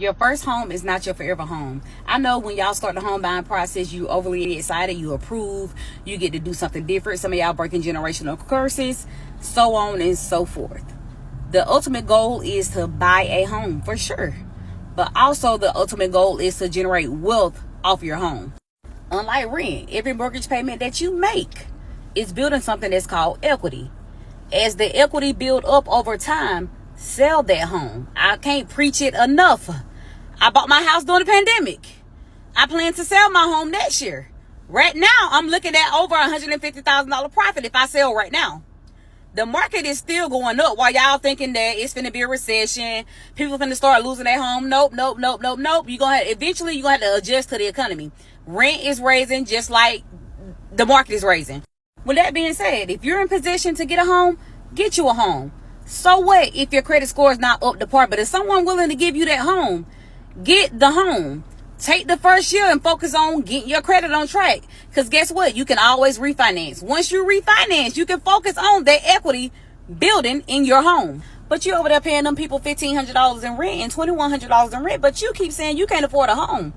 Your first home is not your forever home. I know when y'all start the home buying process, you overly excited, you approve, you get to do something different. Some of y'all breaking generational curses, so on and so forth. The ultimate goal is to buy a home for sure. But also the ultimate goal is to generate wealth off your home. Unlike rent, every mortgage payment that you make is building something that's called equity. As the equity build up over time, sell that home. I can't preach it enough. I bought my house during the pandemic. I plan to sell my home next year. Right now, I'm looking at over $150,000 profit if I sell right now. The market is still going up while y'all thinking that it's finna be a recession. People finna start losing their home. Nope. Eventually you're gonna have to adjust to the economy. Rent is raising just like the market is raising. With that being said, if you're in position to get a home, get you a home. So what if your credit score is not up to par? But if someone willing to give you that home, get the home. Take the first year and focus on getting your credit on track. Because guess what? You can always refinance. Once you refinance, you can focus on that equity building in your home. But you over there paying them people $1,500 in rent and $2,100 in rent. But you keep saying you can't afford a home.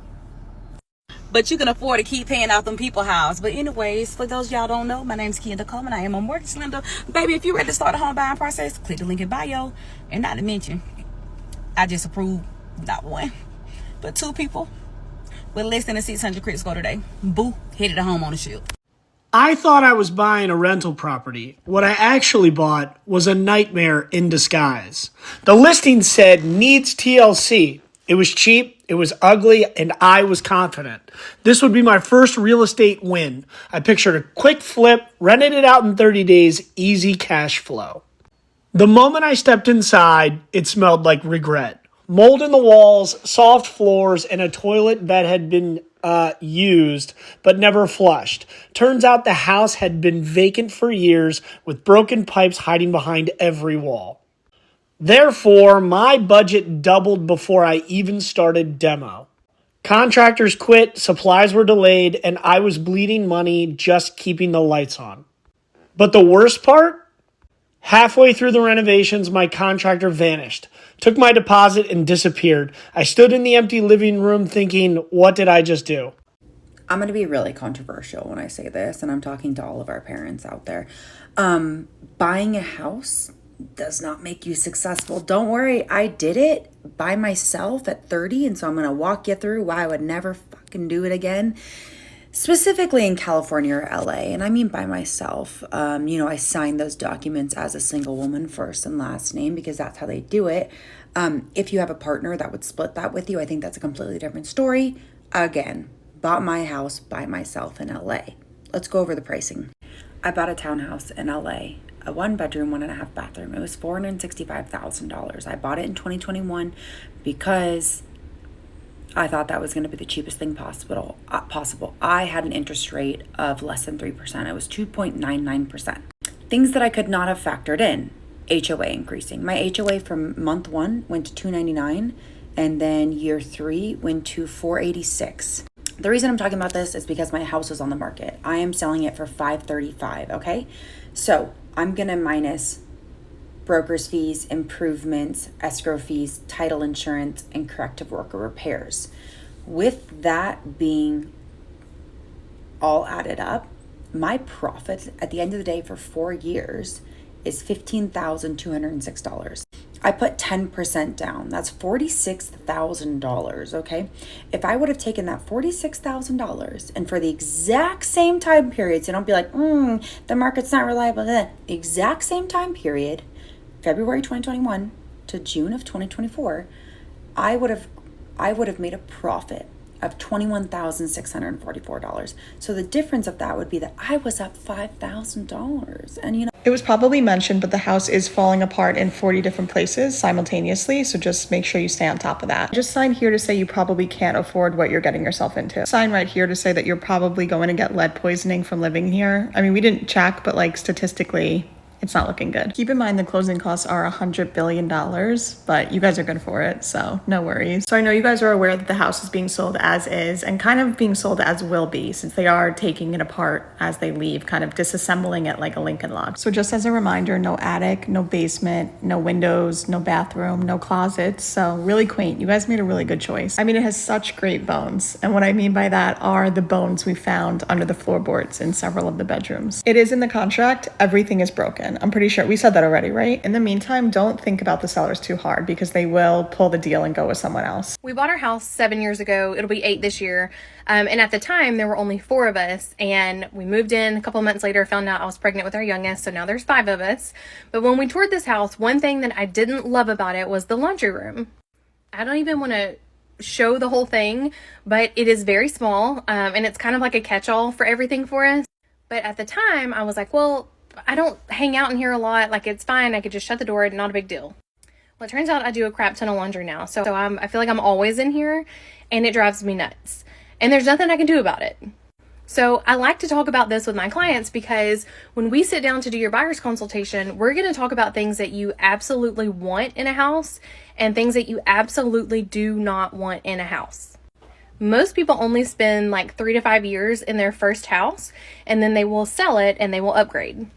But you can afford to keep paying out them people's house. But anyways, for those y'all don't know, my name's Kendra Coleman. I am a mortgage lender. Baby, if you're ready to start the home buying process, click the link in bio. And not to mention, I just approved not one, but two people with less than a 600 credit score today. Boo, headed to home ownership. I thought I was buying a rental property. What I actually bought was a nightmare in disguise. The listing said needs TLC. It was cheap, it was ugly, and I was confident. This would be my first real estate win. I pictured a quick flip, rented it out in 30 days, easy cash flow. The moment I stepped inside, it smelled like regret. Mold in the walls, soft floors, and a toilet that had been used but never flushed. Turns out the house had been vacant for years with broken pipes hiding behind every wall. Therefore, my budget doubled before I even started demo. Contractors quit, supplies were delayed, and I was bleeding money just keeping the lights on. But the worst part? Halfway through the renovations, my contractor vanished, took my deposit, and disappeared. I stood in the empty living room thinking, what did I just do? I'm going to be really controversial when I say this, and I'm talking to all of our parents out there. Buying a house does not make you successful. Don't worry, I did it by myself at 30, and so I'm going to walk you through why I would never fucking do it again. Specifically in California or LA, and I mean by myself. I signed those documents as a single woman, first and last name, because that's how they do it. If you have a partner that would split that with you, I think that's a completely different story. Again, bought my house by myself in LA. Let's go over the pricing. I bought a townhouse in LA, a 1-bedroom, 1.5 bathroom. It was $465,000. I bought it in 2021 because I thought that was going to be the cheapest thing possible. I had an interest rate of less than 3%. It was 2.99%. Things that I could not have factored in. HOA increasing. My HOA from month 1 went to $299, and then year 3 went to $486. The reason I'm talking about this is because my house is on the market. I am selling it for $535, okay? So I'm going to minus broker's fees, improvements, escrow fees, title insurance, and corrective work or repairs. With that being all added up, my profit at the end of the day for 4 years is $15,206. I put 10% down. That's $46,000, okay? If I would have taken that $46,000 and for the exact same time period, so don't be like, the market's not reliable, the exact same time period, February 2021 to June of 2024, I would have made a profit of $21,644. So the difference of that would be that I was up $5,000. And it was probably mentioned, but the house is falling apart in 40 different places simultaneously. So just make sure you stay on top of that. Just sign here to say you probably can't afford what you're getting yourself into. Sign right here to say that you're probably going to get lead poisoning from living here. I mean, we didn't check, but like statistically, it's not looking good. Keep in mind the closing costs are $100 billion, but you guys are good for it, so no worries. So I know you guys are aware that the house is being sold as is and kind of being sold as will be, since they are taking it apart as they leave, kind of disassembling it like a Lincoln log. So just as a reminder, no attic, no basement, no windows, no bathroom, no closets. So really quaint. You guys made a really good choice. I mean, it has such great bones. And what I mean by that are the bones we found under the floorboards in several of the bedrooms. It is in the contract, everything is broken. I'm pretty sure we said that already, right? In the meantime, don't think about the sellers too hard because they will pull the deal and go with someone else. We bought our house 7 years ago. It'll be 8 this year. And at the time, there were only 4 of us. And we moved in a couple of months later, found out I was pregnant with our youngest. So now there's 5 of us. But when we toured this house, one thing that I didn't love about it was the laundry room. I don't even want to show the whole thing, but it is very small. And it's kind of like a catch-all for everything for us. But at the time, I was like, well, I don't hang out in here a lot. Like, it's fine. I could just shut the door. Not a big deal. Well, it turns out I do a crap ton of laundry now. So I feel like I'm always in here and it drives me nuts. And there's nothing I can do about it. So I like to talk about this with my clients because when we sit down to do your buyer's consultation, we're going to talk about things that you absolutely want in a house and things that you absolutely do not want in a house. Most people only spend like 3 to 5 years in their first house and then they will sell it and they will upgrade.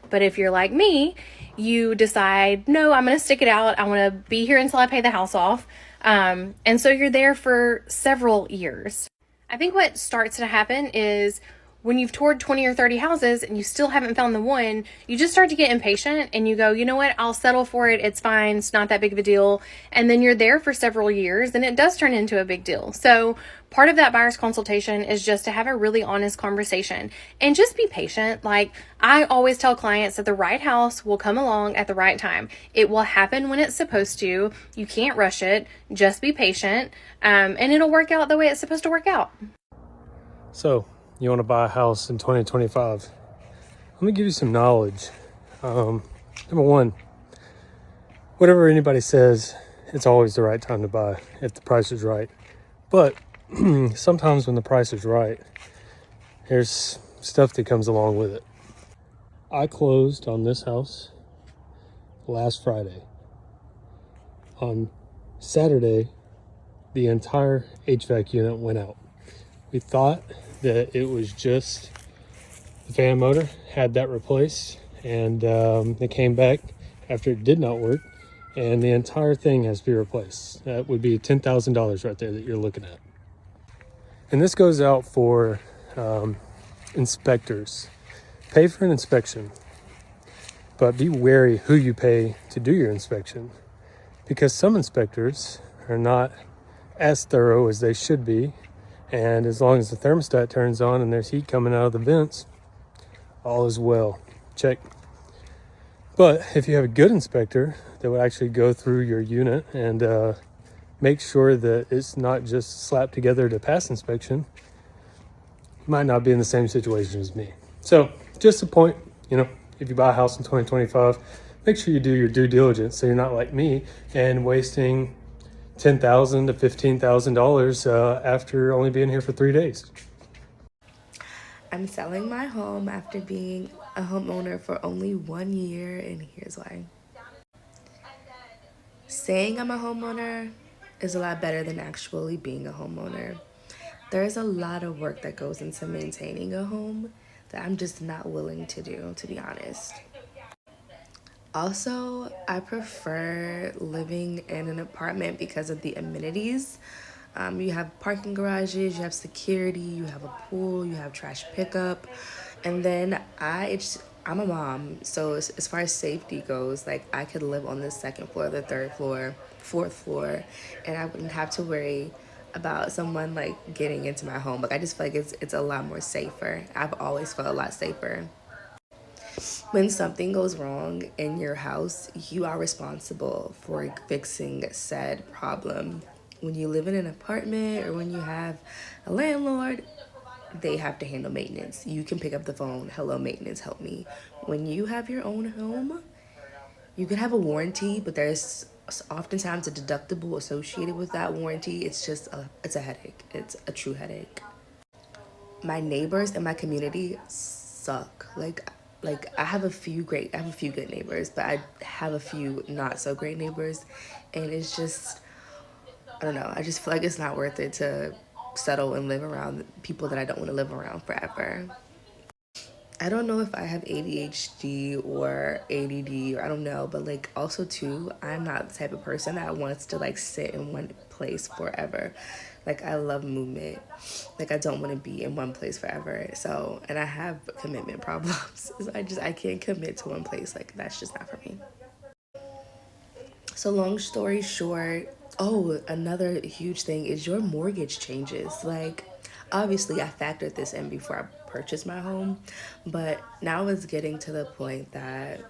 But if you're like me, you decide, no, I'm going to stick it out. I want to be here until I pay the house off. And so you're there for several years. I think what starts to happen is when you've toured 20 or 30 houses and you still haven't found the one, you just start to get impatient and you go, you know what, I'll settle for it. It's fine. It's not that big of a deal. And then you're there for several years and it does turn into a big deal. So part of that buyer's consultation is just to have a really honest conversation and just be patient. Like I always tell clients that the right house will come along at the right time. It will happen when it's supposed to. You can't rush it. Just be patient. And it'll work out the way it's supposed to work out. So you want to buy a house in 2025. Let me give you some knowledge. Number one, whatever anybody says, it's always the right time to buy if the price is right. But sometimes when the price is right, there's stuff that comes along with it. I closed on this house last Friday. On Saturday, the entire HVAC unit went out. We thought that it was just the fan motor, had that replaced, and they came back after it did not work, and the entire thing has to be replaced. That would be $10,000 right there that you're looking at. And this goes out for inspectors. Pay for an inspection, but be wary who you pay to do your inspection, because some inspectors are not as thorough as they should be. And as long as the thermostat turns on and there's heat coming out of the vents, all is well. Check. But if you have a good inspector that would actually go through your unit and make sure that it's not just slapped together to pass inspection, you might not be in the same situation as me. So just a point, if you buy a house in 2025, make sure you do your due diligence so you're not like me and wasting $10,000 to $15,000 after only being here for 3 days. I'm selling my home after being a homeowner for only 1 year, and here's why. Saying I'm a homeowner is a lot better than actually being a homeowner. There's a lot of work that goes into maintaining a home that I'm just not willing to do, to be honest. Also, I prefer living in an apartment because of the amenities. You have parking garages, you have security, you have a pool, you have trash pickup. And then I'm a mom, so as far as safety goes, like I could live on the second floor, the third floor, fourth floor, and I wouldn't have to worry about someone like getting into my home. Like I just feel like it's a lot more safer. I've always felt a lot safer. When something goes wrong in your house, you are responsible for fixing said problem. When you live in an apartment or when you have a landlord, they have to handle maintenance. You can pick up the phone, hello maintenance, help me. When you have your own home, you can have a warranty, but there's oftentimes a deductible associated with that warranty. It's a headache. It's a true headache. My neighbors in my community suck. Like, Like, I have a few good neighbors, but I have a few not so great neighbors. And it's just, I don't know, I just feel like it's not worth it to settle and live around people that I don't want to live around forever. I don't know if I have ADHD or ADD, or I don't know, but like also too, I'm not the type of person that wants to like sit in one place forever. Like, I love movement. Like, I don't want to be in one place forever. So, and I have commitment problems. So I can't commit to one place. Like, that's just not for me. So long story short, oh, another huge thing is your mortgage changes. Like, obviously I factored this in before I purchased my home, but now it's getting to the point that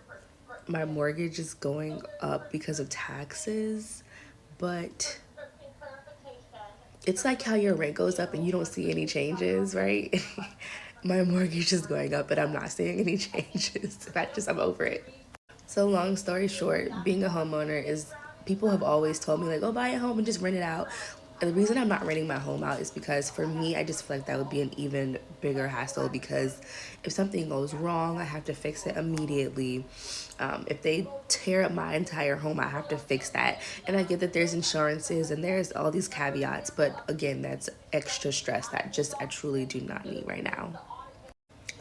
my mortgage is going up because of taxes, but it's like how your rent goes up and you don't see any changes, right? My mortgage is going up, but I'm not seeing any changes. I'm over it. So long story short, being a homeowner is, people have always told me like, oh, buy a home and just rent it out. And the reason I'm not renting my home out is because for me, I just feel like that would be an even bigger hassle, because if something goes wrong, I have to fix it immediately. If they tear up my entire home, I have to fix that. And I get that there's insurances and there's all these caveats, but again, that's extra stress that I truly do not need right now.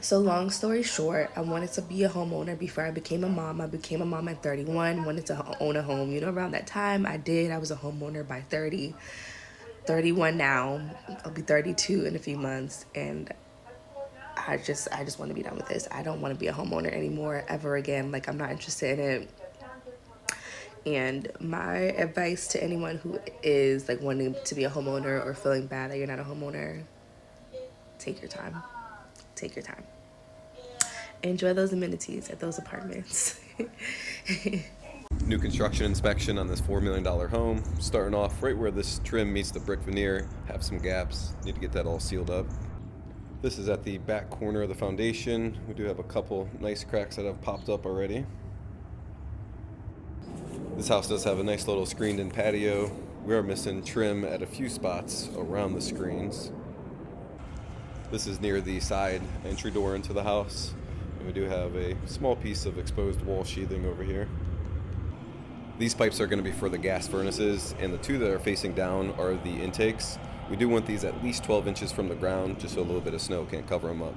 So long story short, I wanted to be a homeowner before I became a mom. I became a mom at 31, wanted to own a home. You know, around that time I did. I was a homeowner by 30, 31 now. I'll be 32 in a few months. And I just want to be done with this. I don't want to be a homeowner anymore ever again. Like, I'm not interested in it. And my advice to anyone who is like wanting to be a homeowner or feeling bad that you're not a homeowner, take your time. Take your time. Enjoy those amenities at those apartments. New construction inspection on this $4 million home. Starting off right where this trim meets the brick veneer. Have some gaps. Need to get that all sealed up. This is at the back corner of the foundation. We do have a couple nice cracks that have popped up already. This house does have a nice little screened-in patio. We are missing trim at a few spots around the screens. This is near the side entry door into the house. And we do have a small piece of exposed wall sheathing over here. These pipes are going to be for the gas furnaces, and the two that are facing down are the intakes. We do want these at least 12 inches from the ground, just so a little bit of snow can't cover them up.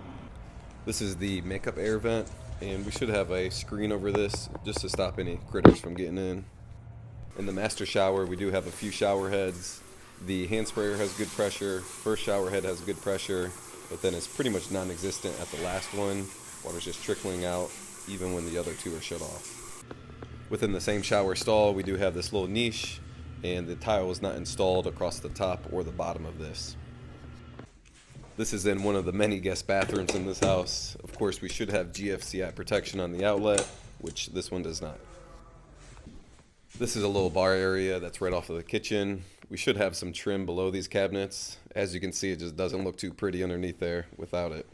This is the makeup air vent, and we should have a screen over this just to stop any critters from getting in. In the master shower, we do have a few shower heads. The hand sprayer has good pressure. First shower head has good pressure, but then it's pretty much non-existent at the last one. Water's just trickling out even when the other two are shut off. Within the same shower stall, we do have this little niche, and the tile is not installed across the top or the bottom of this. This is in one of the many guest bathrooms in this house. Of course, we should have GFCI protection on the outlet, which this one does not. This is a little bar area that's right off of the kitchen. We should have some trim below these cabinets. As you can see, it just doesn't look too pretty underneath there without it.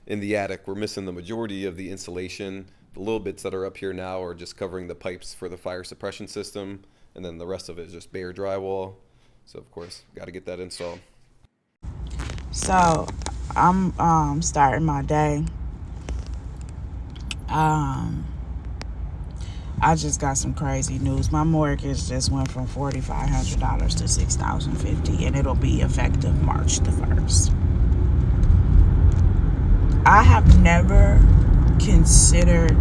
In the attic, we're missing the majority of the insulation. The little bits that are up here now are just covering the pipes for the fire suppression system, and then the rest of it is just bare drywall. So of course, got to get that installed. So I'm starting my day. I just got some crazy news. My mortgage just went from $4,500 to $6,050, and it'll be effective March the 1st. I have never considered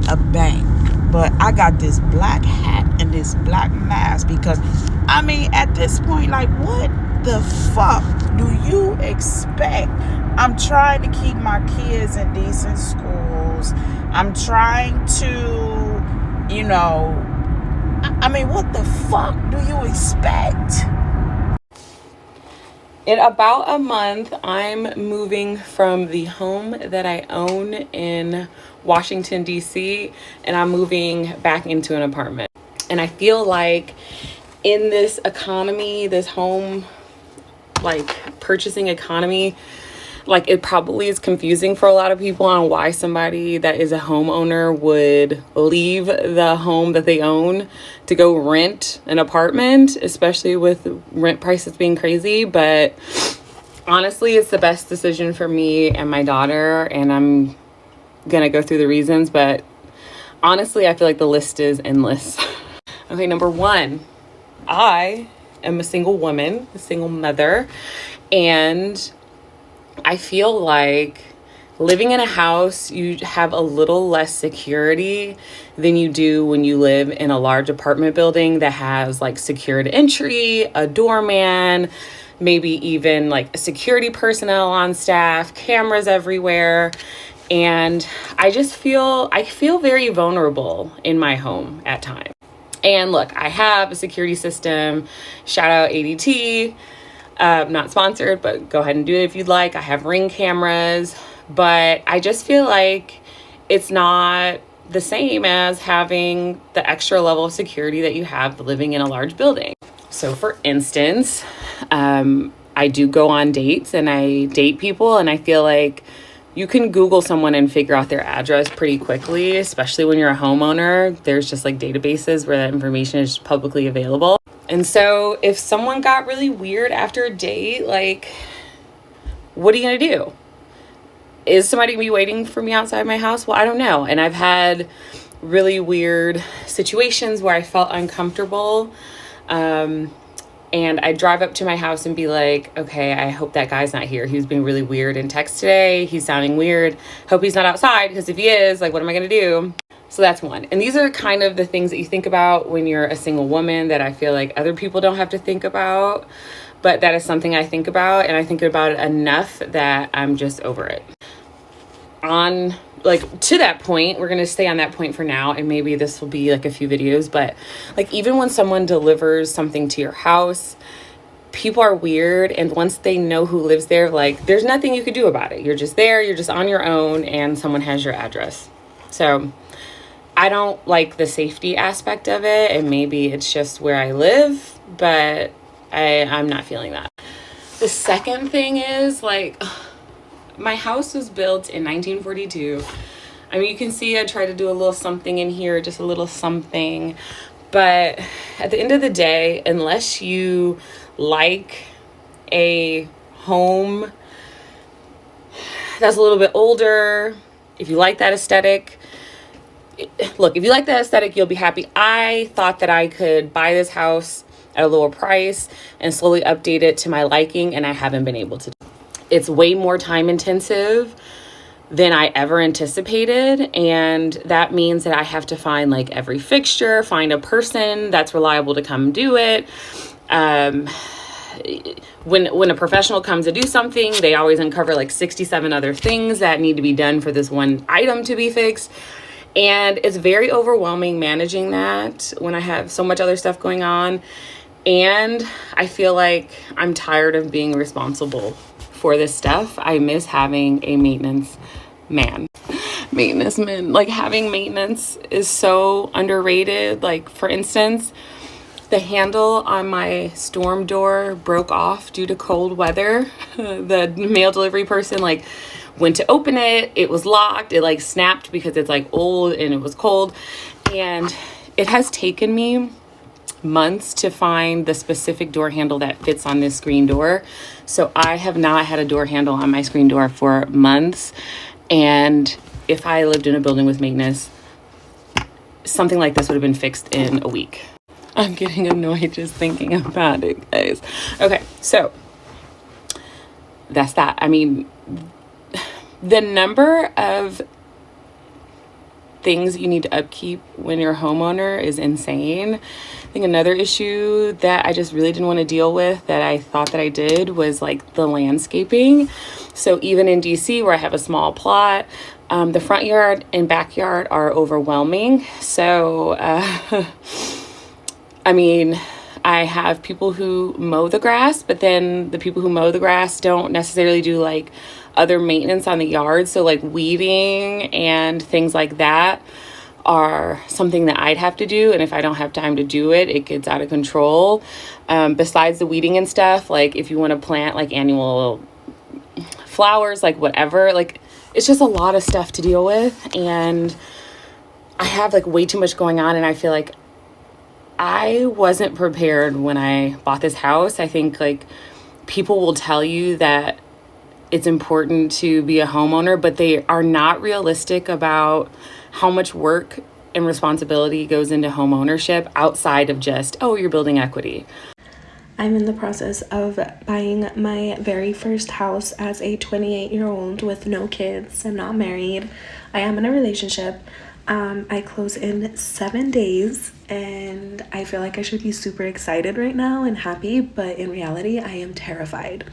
a bank, but I got this black hat and this black mask because, I mean, at this point, like, what the fuck do you expect? I'm trying to keep my kids in decent schools. I'm trying to, you know, I mean, what the fuck do you expect? In about a month, I'm moving from the home that I own in Washington, D.C., and I'm moving back into an apartment. And I feel like in this economy, this home, like, purchasing economy, like, it probably is confusing for a lot of people on why somebody that is a homeowner would leave the home that they own to go rent an apartment, especially with rent prices being crazy. But Honestly, it's the best decision for me and my daughter, and I'm gonna go through the reasons, but honestly, I feel like the list is endless. Okay, number one, I am a single woman, a single mother, and I feel like living in a house, you have a little less security than you do when you live in a large apartment building that has like secured entry, a doorman, maybe even like a security personnel on staff, cameras everywhere. And I feel very vulnerable in my home at times. And look, I have a security system. Shout out ADT. Not sponsored, but go ahead and do it if you'd like. I have Ring cameras, but I just feel like it's not the same as having the extra level of security that you have living in a large building. So for instance, I do go on dates and I date people, and I feel like you can Google someone and figure out their address pretty quickly, especially when you're a homeowner. There's just like databases where that information is publicly available. And so if someone got really weird after a date, like, what are you gonna do? Is somebody gonna be waiting for me outside my house? Well, I don't know. And I've had really weird situations where I felt uncomfortable. And I drive up to my house and be like, okay, I hope that guy's not here. He's being really weird in text today. He's sounding weird. Hope he's not outside, because if he is, like, what am I gonna do? So that's one. And these are kind of the things that you think about when you're a single woman that I feel like other people don't have to think about. But that is something I think about, and I think about it enough that I'm just over it. On like to that point, we're going to stay on that point for now, and maybe this will be like a few videos, but like even when someone delivers something to your house, people are weird, and once they know who lives there, like there's nothing you could do about it. You're just there, you're just on your own, and someone has your address. So I don't like the safety aspect of it, and maybe it's just where I live, but I'm not feeling that. The second thing is like, my house was built in 1942. I mean, you can see I try to do a little something in here, just a little something. But at the end of the day, unless you like a home that's a little bit older, if you like that aesthetic, look, if you like that aesthetic, you'll be happy. I thought that I could buy this house at a lower price and slowly update it to my liking, and I haven't been able to. It's way more time intensive than I ever anticipated. And that means that I have to find like every fixture, find a person that's reliable to come do it. When a professional comes to do something, they always uncover like 67 other things that need to be done for this one item to be fixed. And it's very overwhelming managing that when I have so much other stuff going on. And I feel like I'm tired of being responsible for this stuff. I miss having a maintenance man. Like having maintenance is so underrated. Like for instance, the handle on my storm door broke off due to cold weather. The mail delivery person like went to open it. It was locked. It like snapped because it's like old and it was cold. And it has taken me months to find the specific door handle that fits on this screen door. So I have not had a door handle on my screen door for months. And if I lived in a building with maintenance, something like this would have been fixed in a week. I'm getting annoyed just thinking about it, guys. Okay, so that's that. I mean, the number of things you need to upkeep when you're a homeowner is insane. I think another issue that I just really didn't want to deal with that I thought that I did was like the landscaping. So even in DC where I have a small plot, the front yard and backyard are overwhelming. So, I mean, I have people who mow the grass, but then the people who mow the grass don't necessarily do like other maintenance on the yard. So like weeding and things like that are something that I'd have to do. And if I don't have time to do it, it gets out of control. Besides the weeding and stuff, like if you want to plant like annual flowers, like whatever, like it's just a lot of stuff to deal with. And I have like way too much going on. And I feel like I wasn't prepared when I bought this house. I think like people will tell you that it's important to be a homeowner, but they are not realistic about how much work and responsibility goes into home ownership outside of just, oh, you're building equity. I'm in the process of buying my very first house as a 28-year-old with no kids. I'm not married. I am in a relationship. I close in 7 days, and I feel like I should be super excited right now and happy, but in reality, I am terrified.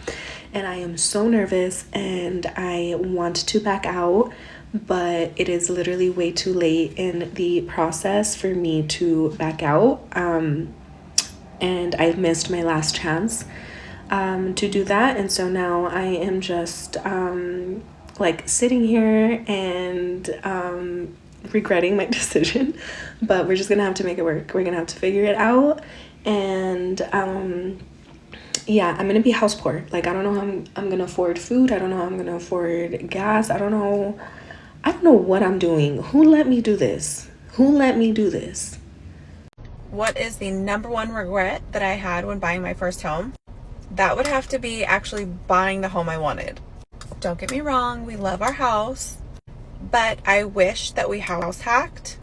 And I am so nervous, and I want to back out, but it is literally way too late in the process for me to back out. And I've missed my last chance to do that. And so now I am just like sitting here and regretting my decision, but we're just gonna have to make it work. We're gonna have to figure it out. And yeah, I'm gonna be house poor. Like, I don't know how I'm gonna afford food. I don't know how I'm gonna afford gas. I don't know what I'm doing. Who let me do this? What is the number one regret that I had when buying my first home? That would have to be actually buying the home I wanted. Don't get me wrong, we love our house, but I wish that we house hacked.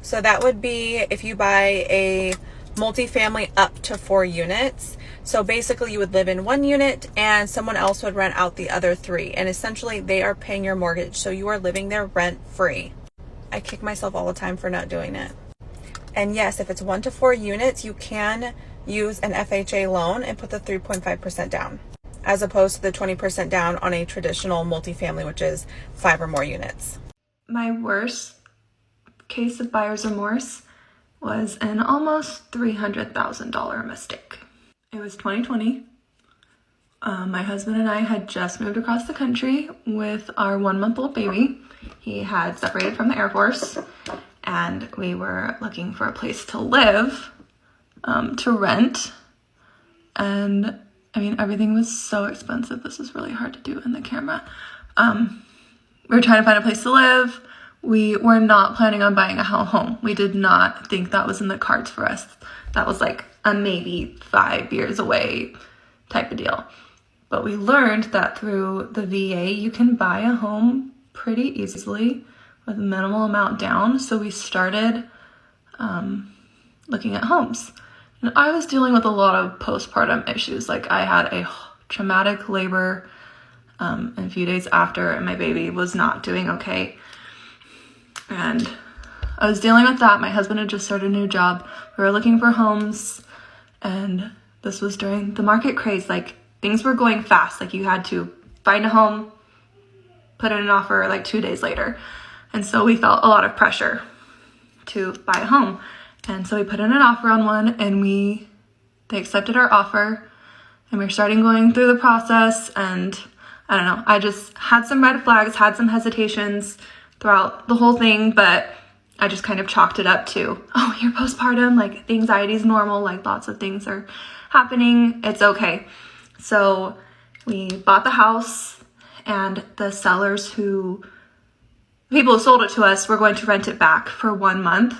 So that would be if you buy a multifamily up to 4 units. So basically you would live in 1 unit and someone else would rent out the other 3. And essentially they are paying your mortgage. So you are living there rent free. I kick myself all the time for not doing it. And yes, if it's 1 to 4 units, you can use an FHA loan and put the 3.5% down, as opposed to the 20% down on a traditional multifamily, which is 5 or more units. My worst case of buyer's remorse was an almost $300,000 mistake. It was 2020. My husband and I had just moved across the country with our 1-month-old baby. He had separated from the Air Force, and we were looking for a place to live, to rent. And I mean, everything was so expensive. This is really hard to do in the camera. We were trying to find a place to live. We were not planning on buying a home. We did not think that was in the cards for us. That was like a maybe 5 years away type of deal. But we learned that through the VA, you can buy a home pretty easily with a minimal amount down. So we started looking at homes. And I was dealing with a lot of postpartum issues. Like, I had a traumatic labor a few days after, and my baby was not doing okay. And I was dealing with that. My husband had just started a new job. We were looking for homes, and this was during the market craze. Like, things were going fast. Like, you had to find a home, put in an offer like 2 days later. And so we felt a lot of pressure to buy a home. And so we put in an offer on one, and they accepted our offer, and we were starting going through the process. And I don't know, I just had some red flags, had some hesitations throughout the whole thing, but I just kind of chalked it up to, oh, you're postpartum, like the anxiety is normal, like lots of things are happening, it's okay. So we bought the house, and the people who sold it to us were going to rent it back for 1 month.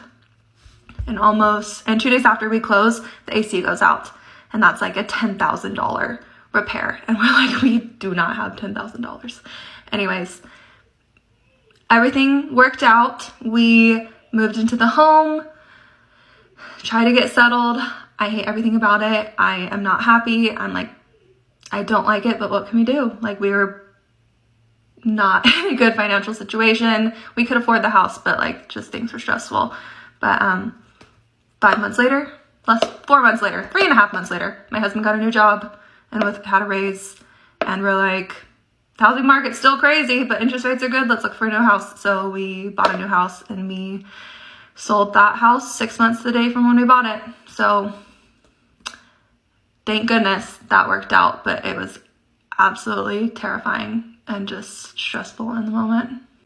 And 2 days after we close, the AC goes out, and that's like a $10,000 repair. And we're like, we do not have $10,000. Anyways, everything worked out. We moved into the home, tried to get settled. I hate everything about it. I am not happy. I'm like, I don't like it, but what can we do? Like, we were not in a good financial situation. We could afford the house, but like, just things were stressful. But 4 months later, 3.5 months later, my husband got a new job and had a raise, and we're like, the housing market's still crazy, but interest rates are good. Let's look for a new house. So we bought a new house, and we sold that house 6 months to the day from when we bought it. So thank goodness that worked out, but it was absolutely terrifying and just stressful in the moment.